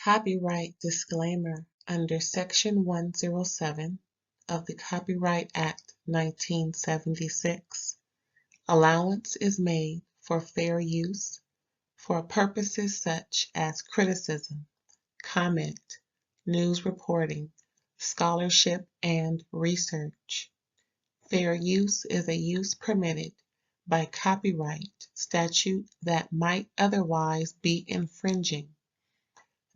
Copyright disclaimer under Section 107 of the Copyright Act 1976. Allowance is made for fair use for purposes such as criticism, comment, news reporting, scholarship, and research. Fair use is a use permitted by copyright statute that might otherwise be infringing.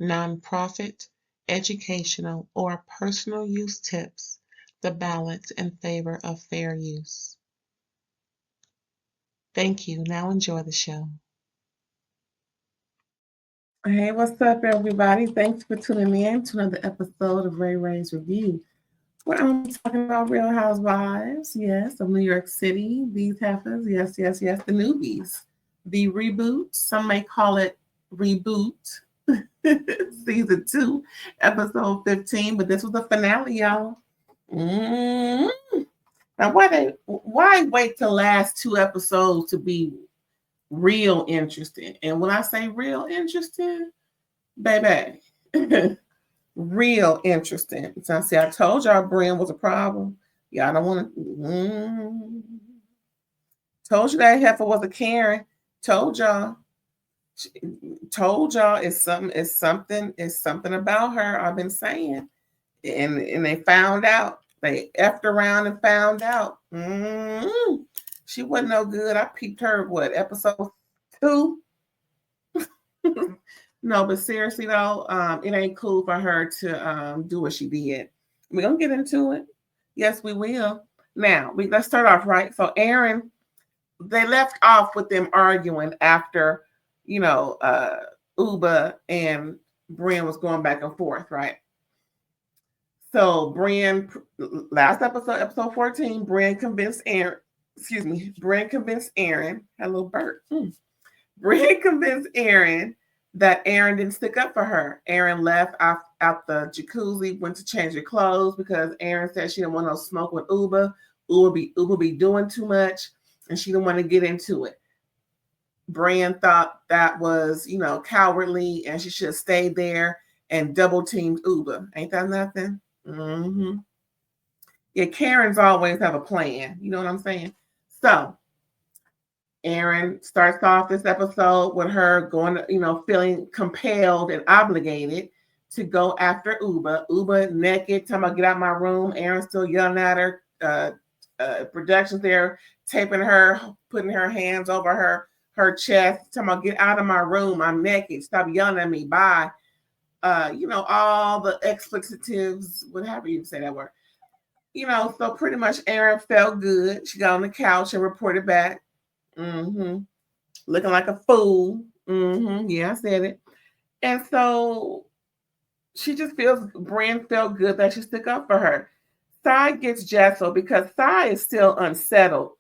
Nonprofit, educational, or personal use tips the balance in favor of fair use. Thank you. Now enjoy the show. Hey, what's up, everybody? Thanks for tuning in to another episode of RAERAEs Review, where I'm talking about Real Housewives, yes, of New York City, these heifers, yes, the newbies, the reboot. Some may call it Reboot, Season 2, Episode 15, but this was the finale, y'all. Now, why wait till last 2 episodes to be real interesting? And when I say real interesting, baby, real interesting. So I told y'all Brynn was a problem. Y'all don't want to. Told you that heifer was a Karen. Told y'all. It's something about her. I've been saying, and they found out. They effed around and found out. She wasn't no good. I peeped her, episode 2? No, but seriously though, it ain't cool for her to do what she did. We're gonna get into it. Yes, we will. Now, let's start off right. So Erin, they left off with them arguing after, Ubah and Brynn was going back and forth, right? So Brynn, last episode 14, Brynn convinced Erin. Hello, Bert. Brynn convinced Erin that Erin didn't stick up for her. Erin left out the jacuzzi, went to change her clothes because Erin said she didn't want no smoke with Ubah. Ubah be doing too much, and she didn't want to get into it. Brynn thought that was, cowardly, and she should have stayed there and double teamed Ubah. Ain't that nothing? Mm-hmm. Yeah, Karens always have a plan. You know what I'm saying? So Erin starts off this episode with her going, feeling compelled and obligated to go after Ubah. Ubah naked, talking about get out my room. Erin still yelling at her. Production's there, taping her, putting her hands over her chest, talking about get out of my room. I'm naked. Stop yelling at me. Bye. All the explicitives, whatever you say that word. So pretty much Erin felt good. She got on the couch and reported back. Looking like a fool. Yeah, I said it. And so she just Brynn felt good that she stuck up for her. Sai gets Jessel because Sai is still unsettled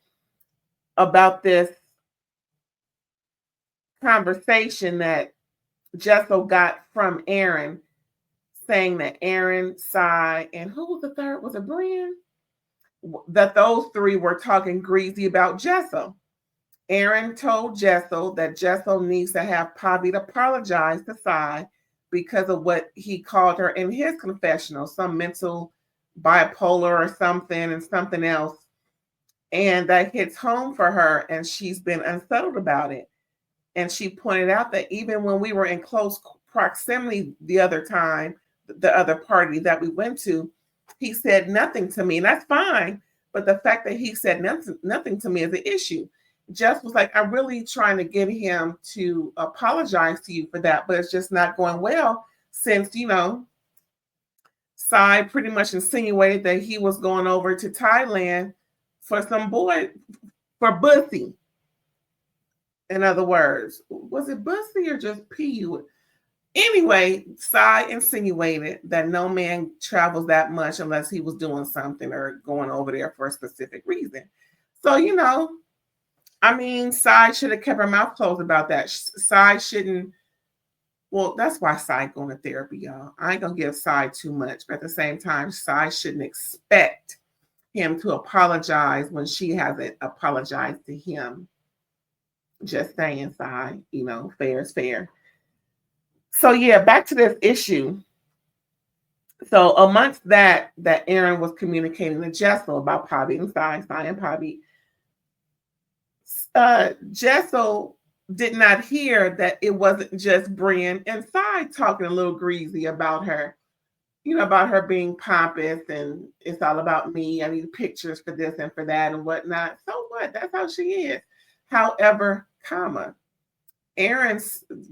about this conversation that Jessel got from Erin, saying that Erin, Sai, and who was the third? Was it Brynn? That those 3 were talking greasy about Jessel. Erin told Jessel that Jessel needs to have Pavit apologize to Sai because of what he called her in his confessional, some mental bipolar or something and something else. And that hits home for her, and she's been unsettled about it. And she pointed out that even when we were in close proximity the other time, the other party that we went to, he said nothing to me. And that's fine. But the fact that he said nothing to me is an issue. Jess was like, I'm really trying to get him to apologize to you for that, but it's just not going well since, Sai pretty much insinuated that he was going over to Thailand for some boy, for Bussy. In other words, was it Bussy or just P.U.? Anyway, Sai insinuated that no man travels that much unless he was doing something or going over there for a specific reason. So, Sai should have kept her mouth closed about that. Sai shouldn't. Well, that's why Sai going to therapy, y'all. I ain't going to give Sai too much. But at the same time, Sai shouldn't expect him to apologize when she hasn't apologized to him. Just saying, Sai, fair is fair. So yeah, back to this issue. So amongst that Erin was communicating to Jessel about Pavit and Sai and Pavit. Jessel did not hear that it wasn't just Brynn and Sai talking a little greasy about her, about her being pompous and it's all about me. I need pictures for this and for that and whatnot. So what? That's how she is. However, Erin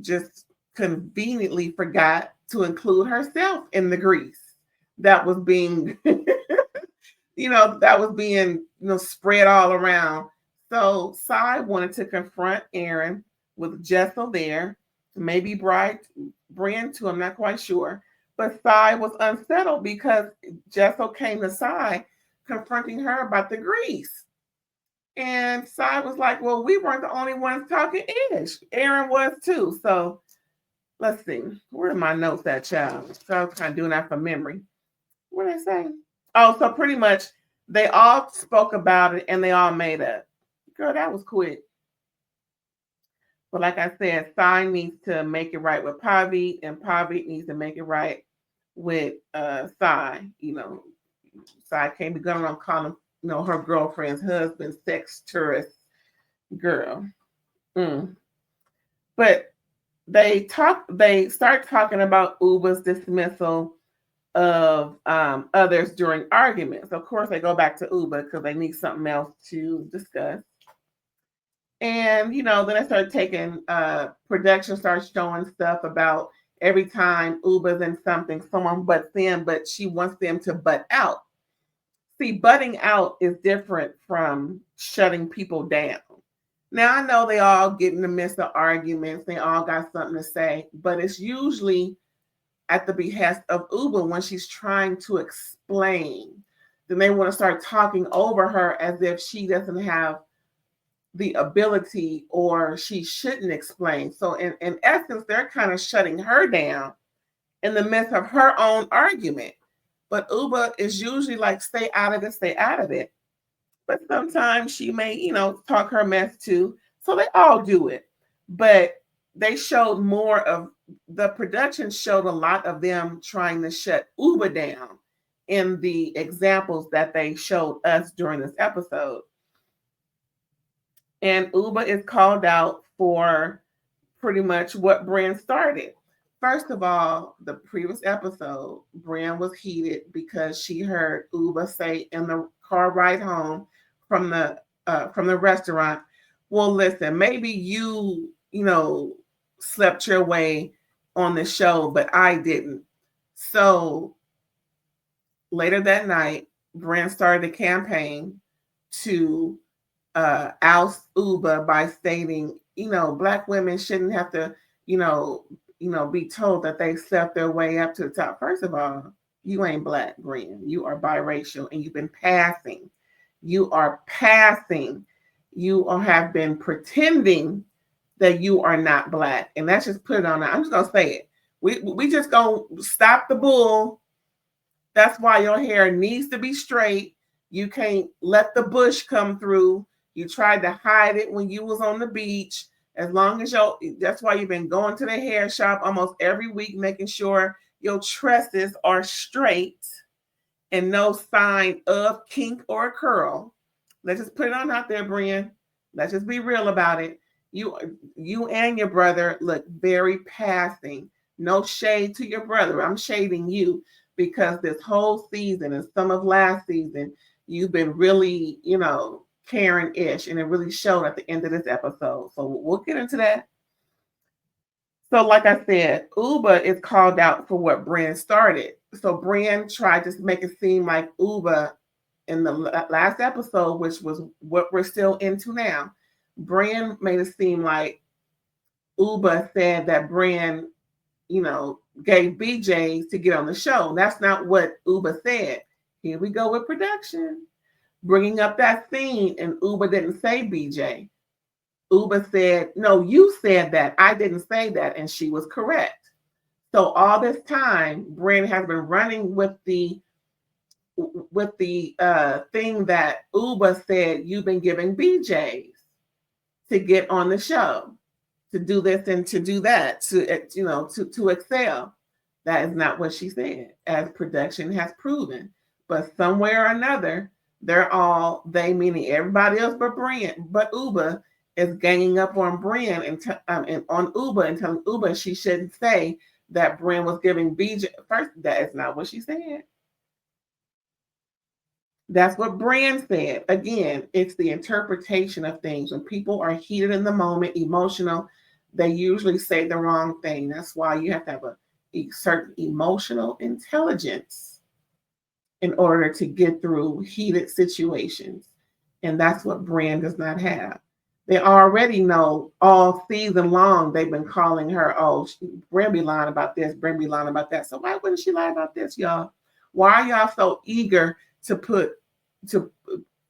just conveniently forgot to include herself in the grease that was being, spread all around. So Sai wanted to confront Erin with Jessel there, maybe Brynn too, I'm not quite sure. But Sai was unsettled because Jessel came to Sai confronting her about the grease. And Sai was like, well, we weren't the only ones talking ish. Erin was too. So let's see. Where are my notes at, child? So I was kind of doing that from memory. What did I say? Oh, so pretty much they all spoke about it and they all made up. Girl, that was quick. But like I said, Sai needs to make it right with Pavit, and Pavit needs to make it right with Sai. Sai can't be going around calling her girlfriend's husband sex tourist girl. But they start talking about Ubah's dismissal of others during arguments. Of course, they go back to Ubah because they need something else to discuss. And, then I started taking, production starts showing stuff about every time Ubah's in something, someone butts in, but she wants them to butt out. See, butting out is different from shutting people down. Now, I know they all get in the midst of arguments. They all got something to say, but it's usually at the behest of Ubah when she's trying to explain. Then they want to start talking over her as if she doesn't have the ability or she shouldn't explain. So in essence, they're kind of shutting her down in the midst of her own argument. But Ubah is usually like, stay out of it, stay out of it. But sometimes she may, talk her mess too. So they all do it. But they showed more of, the production showed a lot of them trying to shut Ubah down in the examples that they showed us during this episode. And Ubah is called out for pretty much what Brynn started. First of all, the previous episode, Brynn was heated because she heard Ubah say in the car ride home from the restaurant, well, listen, maybe you slept your way on the show, but I didn't. So later that night, Brynn started a campaign to oust Ubah by stating, Black women shouldn't have to, be told that they slept their way up to the top. First of all, you ain't Black, Brynn. You are biracial, and you've been passing. You are passing. You have been pretending that you are not Black, and let's just put it on that. I'm just gonna say it. We just gonna stop the bull. That's why your hair needs to be straight. You can't let the bush come through. You tried to hide it when you was on the beach. As long as that's why you've been going to the hair shop almost every week, making sure your tresses are straight and no sign of kink or curl. Let's just put it on out there, Brynn. Let's just be real about it. You and your brother look very passing. No shade to your brother. I'm shading you because this whole season and some of last season, you've been really, Karen-ish, and it really showed at the end of this episode. So we'll get into that. So like I said, Ubah is called out for what Brynn started. So Brynn tried to make it seem like Ubah in the last episode, which was what we're still into now, Brynn made it seem like Ubah said that Brynn, gave BJs to get on the show. That's not what Ubah said. Here we go with production. Bringing up that scene, and Ubah didn't say BJ. Ubah said, no, you said that. I didn't say that, and she was correct. So all this time, Brynn has been running with the thing that Ubah said you've been giving BJs to get on the show. to do this and to do that, to excel. That is not what she said, as production has proven. But somewhere or another, they meaning everybody else but Ubah is ganging up on Brynn and on Ubah and telling Ubah she shouldn't say that Brynn was giving BJ first. That is not what she said. That's what Brynn said. Again, it's the interpretation of things. When people are heated in the moment, emotional, they usually say the wrong thing. That's why you have to have a certain emotional intelligence in order to get through heated situations. And that's what Brynn does not have. They already know all season long they've been calling her, oh, Brynn be lying about this, Brynn be lying about that. So why wouldn't she lie about this, y'all? Why are y'all so eager to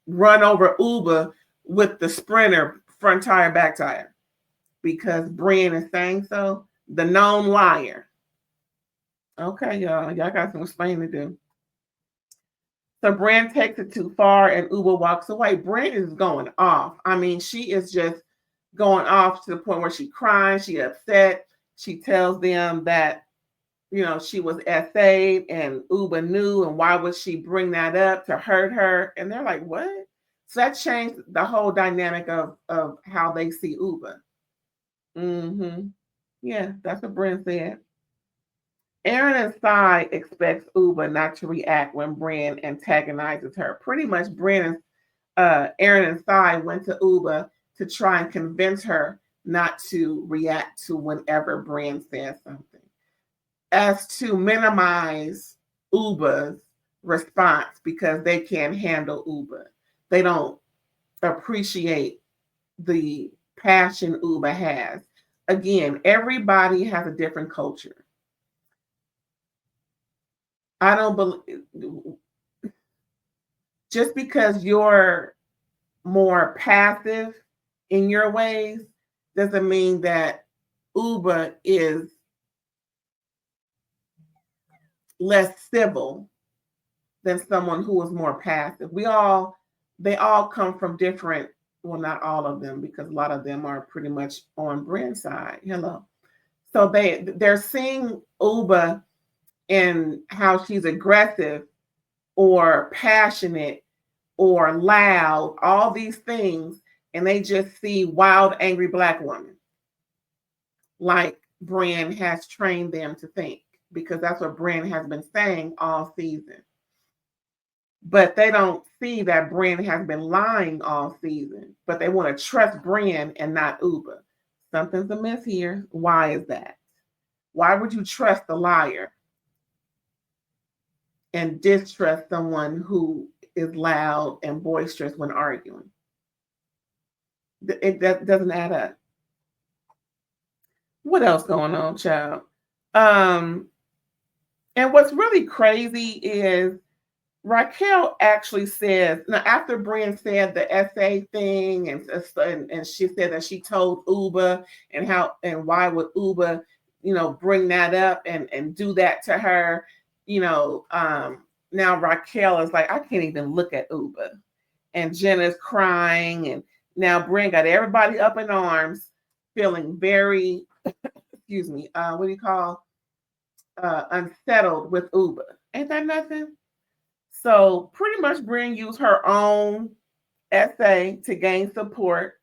run over Ubah with the Sprinter front tire, back tire? Because Brynn is saying so? The known liar. Okay, y'all got some explaining to do. So Brynn takes it too far and Ubah walks away. Brynn is going off. I mean, she is just going off to the point where she crying, she upset. She tells them that, she was SA'd and Ubah knew, and why would she bring that up to hurt her? And they're like, what? So that changed the whole dynamic of how they see Ubah. Yeah, that's what Brynn said. Erin and Sai expects Ubah not to react when Brynn antagonizes her. Pretty much Erin and Sai went to Ubah to try and convince her not to react to whenever Brynn says something, as to minimize Ubah's response because they can't handle Ubah. They don't appreciate the passion Ubah has. Again, everybody has a different culture. I don't believe just because you're more passive in your ways doesn't mean that Ubah is less civil than someone who is more passive. They all come from different, well, not all of them, because a lot of them are pretty much on Brynn's side. Hello. So they're seeing Ubah and how she's aggressive or passionate or loud, all these things, and they just see wild, angry Black woman, like Brynn has trained them to think, because that's what Brynn has been saying all season. But they don't see that Brynn has been lying all season, but they want to trust Brynn and not Ubah. Something's amiss here. Why is that? Why would you trust the liar and distrust someone who is loud and boisterous when arguing? That doesn't add up. What else going on, child? And what's really crazy is Raquel actually says, now after Brynn said the SA thing and she said that she told Ubah and why would Ubah, bring that up and do that to her, now Raquel is like, I can't even look at Ubah. And Jenna's crying, and now Brynn got everybody up in arms, feeling very, excuse me, what do you call, unsettled with Ubah. Ain't that nothing? So pretty much Brynn used her own essay to gain support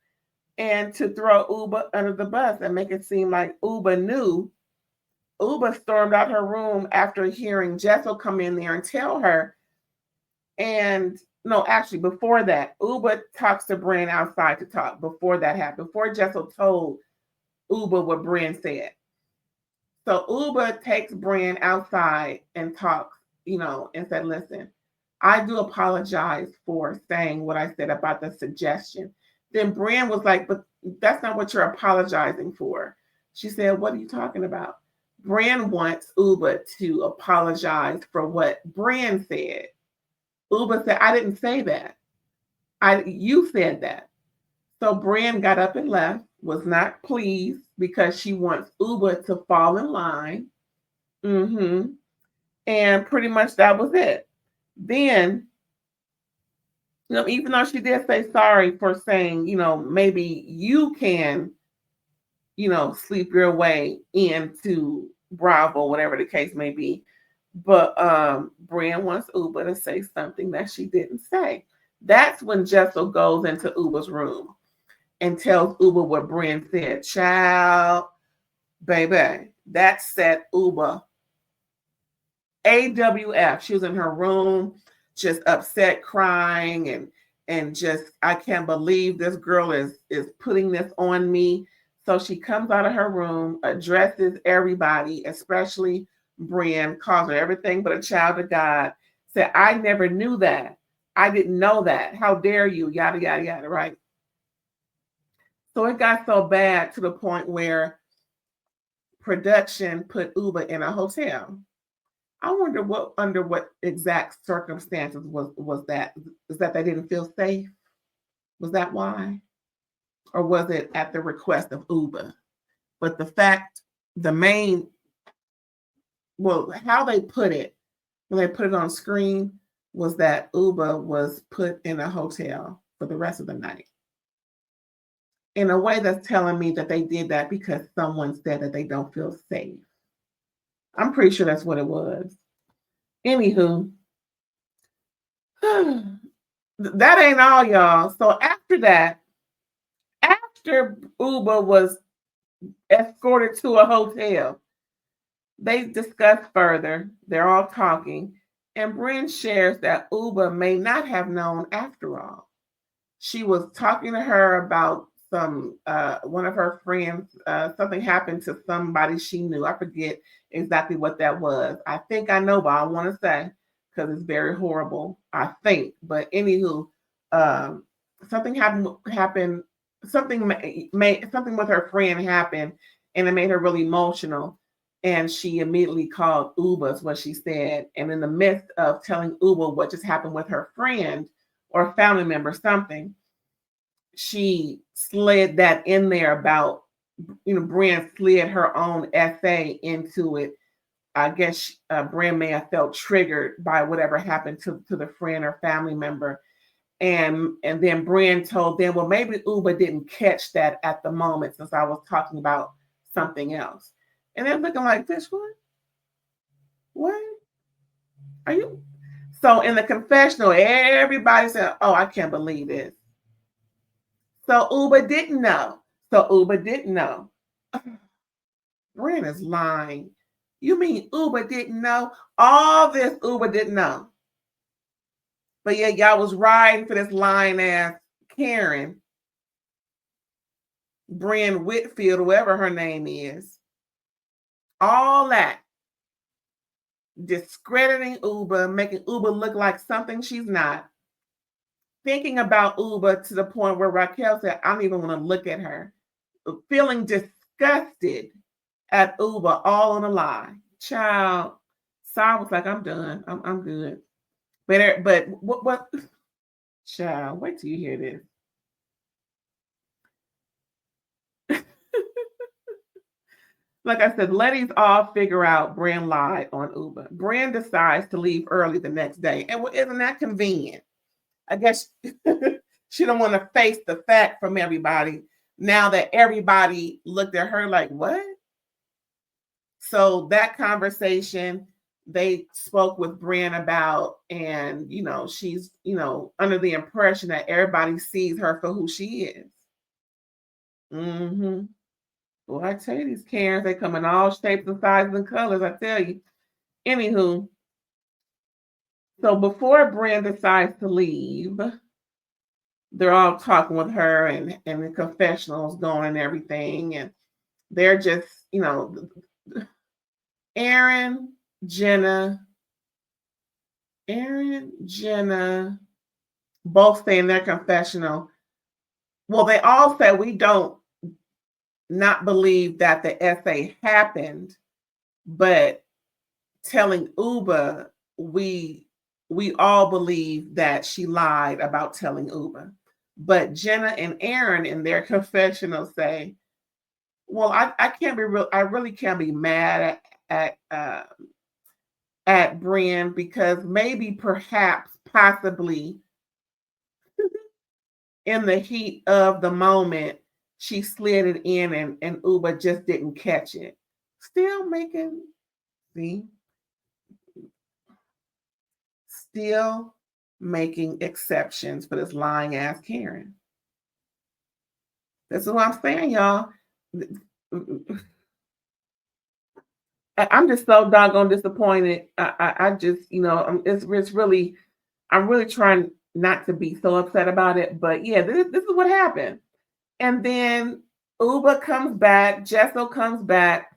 and to throw Ubah under the bus and make it seem like Ubah knew. Ubah stormed out her room after hearing Jessel come in there and tell her. And no, actually, before that, Ubah talks to Brynn outside to talk. Before that happened, before Jessel told Ubah what Brynn said. So Ubah takes Brynn outside and talks, and said, listen, I do apologize for saying what I said about the suggestion. Then Brynn was like, but that's not what you're apologizing for. She said, what are you talking about? Brynn wants Ubah to apologize for what Brynn said. Ubah said, I didn't say that. You said that. So Brynn got up and left, was not pleased because she wants Ubah to fall in line. And pretty much that was it. Then, even though she did say sorry for saying, maybe you can, sleep your way into Bravo, whatever the case may be. But Brynn wants Ubah to say something that she didn't say. That's when Jessel goes into Ubah's room and tells Ubah what Brynn said. Child, baby, that set Ubah AWF. She was in her room, just upset, crying, and just, I can't believe this girl is putting this on me. So she comes out of her room, addresses everybody, especially Brynn, calls her everything but a child of God, said, I never knew that. I didn't know that. How dare you? Yada, yada, yada, right? So it got so bad to the point where production put Ubah in a hotel. I wonder under what exact circumstances was that? Is that they didn't feel safe? Was that why? Or was it at the request of Ubah? But how they put it, when they put it on screen, was that Ubah was put in a hotel for the rest of the night. In a way that's telling me that they did that because someone said that they don't feel safe. I'm pretty sure that's what it was. Anywho, that ain't all, y'all. So after Ubah was escorted to a hotel, they discuss further. They're all talking, and Brynn shares that Ubah may not have known after all. She was talking to her about one of her friends. Something happened to somebody she knew. I forget exactly what that was. I think I know, but I want to say because it's very horrible. I think, but anywho, something happened. Something with her friend happened, and it made her really emotional. And she immediately called Ubah, is what she said. And in the midst of telling Ubah what just happened with her friend or family member, something, she slid that in there about, Brynn slid her own essay into it. I guess Brynn may have felt triggered by whatever happened to the friend or family member. And then Brynn told them, well, maybe Ubah didn't catch that at the moment since I was talking about something else. And they're looking like, this one? What? Are you? So in the confessional, everybody said, oh, I can't believe this. So Ubah didn't know. Brynn is lying. You mean Ubah didn't know? All this Ubah didn't know. But yeah, y'all was riding for this lying ass Karen, Brynn Whitfield, whoever her name is. All that. Discrediting Ubah, making Ubah look like something she's not. Thinking about Ubah to the point where Raquel said, I don't even want to look at her. Feeling disgusted at Ubah, all on a lie. Child, Sai was like, I'm done. I'm good. But what? Child, wait till you hear this. Like I said, letties all figure out Brynn lied on Ubah. Brynn decides to leave early the next day. And isn't that convenient? I guess she don't want to face the fact from everybody now that everybody looked at her like, what? So that conversation they spoke with Brynn about, and she's under the impression that everybody sees her for who she is. Well, I tell you, these Karens, they come in all shapes and sizes and colors, I tell you. Anywho, so before Brynn decides to leave, they're all talking with her, and the confessional's going and everything, and they're just, Erin, Jenna, both say in their confessional, well, they all say we don't not believe that the essay happened, but telling Ubah, we all believe that she lied about telling Ubah. But Jenna and Erin in their confessional say, well, I can't be real. I really can't be mad at Brynn because maybe, perhaps, possibly in the heat of the moment, she slid it in and Ubah just didn't catch it. Still making exceptions for this lying ass Karen. That's what I'm saying, y'all. I'm just so doggone disappointed. I just, it's really, I'm really trying not to be so upset about it. But yeah, this is what happened. And then Ubah comes back, Jessel comes back,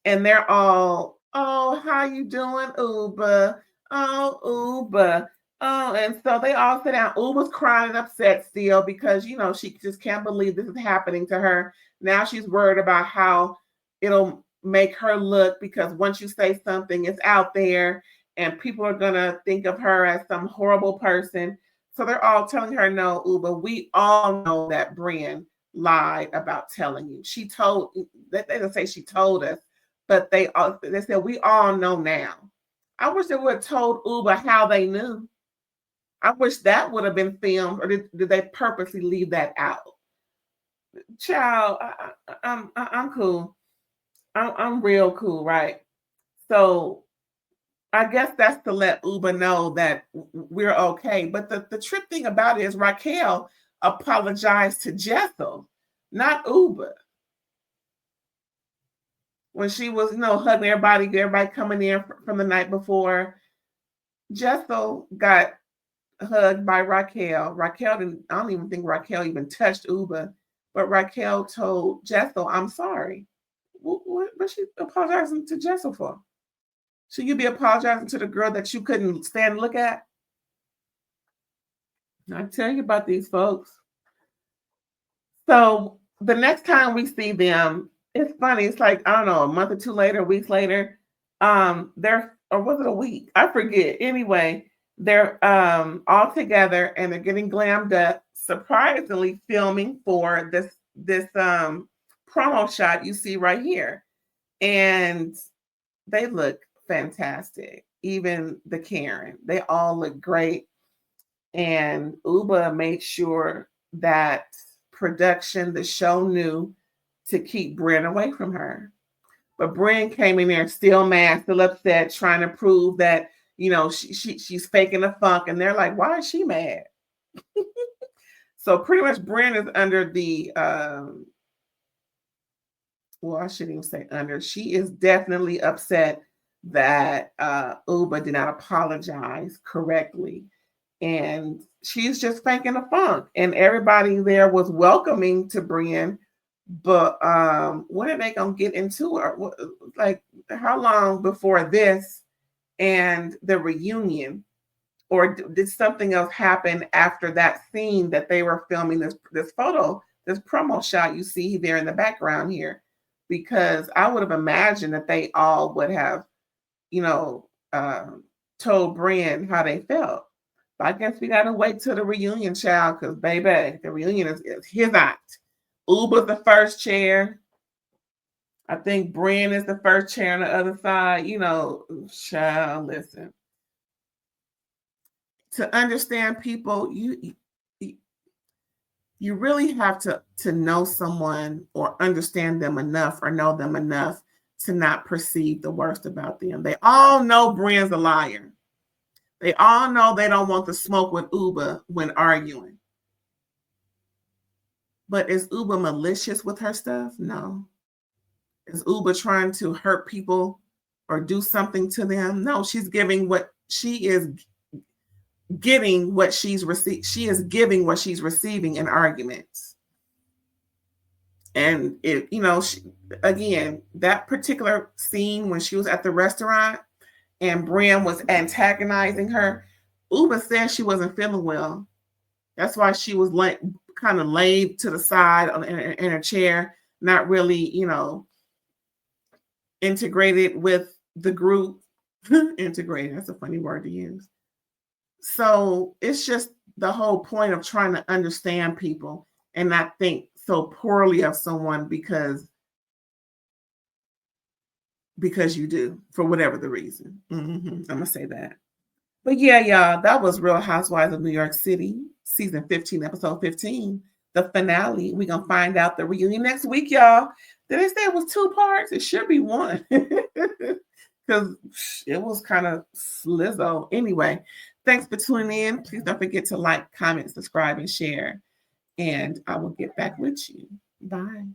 and they're all, oh, how you doing, Ubah? Oh, Ubah. Oh, and so they all sit down. Ubah's crying and upset still because, she just can't believe this is happening to her. Now she's worried about how it'll make her look, because once you say something, it's out there and people are going to think of her as some horrible person. So they're all telling her, no, Ubah, we all know that Brynn lied about telling you. She told, they don't say she told us, but they said, we all know now. I wish they would have told Ubah how they knew. I wish that would have been filmed, or did they purposely leave that out? Child, I'm cool. I'm real cool, right? So I guess that's to let Ubah know that we're okay. But the trick thing about it is Raquel apologized to Jessel, not Ubah. When she was, hugging everybody coming in from the night before, Jessel got hugged by Raquel. Raquel didn't, I don't even think Raquel even touched Ubah, but Raquel told Jessel, I'm sorry. What's she apologizing to Jessel for? Should you be apologizing to the girl that you couldn't stand and look at? I tell you about these folks. So the next time we see them, it's funny. It's like, I don't know, a month or two later, weeks later, they're, or was it a week? I forget. Anyway, they're all together and they're getting glammed up, surprisingly filming for this promo shot you see right here. And they look fantastic. Even the Karen, they all look great. And Ubah made sure that production, the show, knew to keep Brynn away from her. But Brynn came in there still mad, still upset, trying to prove that, she's faking the funk. And they're like, why is she mad? So pretty much Brynn is under the, well, I shouldn't even say under. She is definitely upset that Ubah did not apologize correctly. And she's just faking the funk. And everybody there was welcoming to Brynn. But when are they going to get into her? Like, how long before this and the reunion? Or did something else happen after that scene that they were filming this photo, this promo shot you see there in the background here? Because I would have imagined that they all would have, told Brynn how they felt. But I guess we got to wait till the reunion, child, because, baby, the reunion is his act. Ubah's the first chair. I think Brynn is the first chair on the other side. Child, listen. To understand people, you really have to know someone or understand them enough or know them enough to not perceive the worst about them. They all know Brynn's a liar. They all know they don't want to smoke with Ubah when arguing. But is Ubah malicious with her stuff? No. Is Ubah trying to hurt people or do something to them? No, she's giving what she is getting, what she's received. She is giving what she's receiving in arguments. And again, that particular scene when she was at the restaurant and Brynn was antagonizing her, Ubah said she wasn't feeling well. That's why she was kind of laid to the side in her chair, not really, integrated with the group. Integrated, that's a funny word to use. So it's just the whole point of trying to understand people and not think so poorly of someone because you do, for whatever the reason. I'm going to say that. But yeah, y'all, that was Real Housewives of New York City, season 15, episode 15. the finale. We're going to find out the reunion next week, y'all. Did they say it was 2 parts? It should be 1. Because it was kind of slizzo. Anyway, thanks for tuning in. Please don't forget to like, comment, subscribe, and share. And I will get back with you. Bye.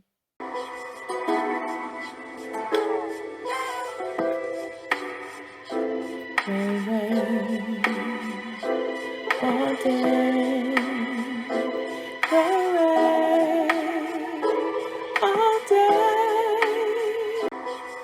All day.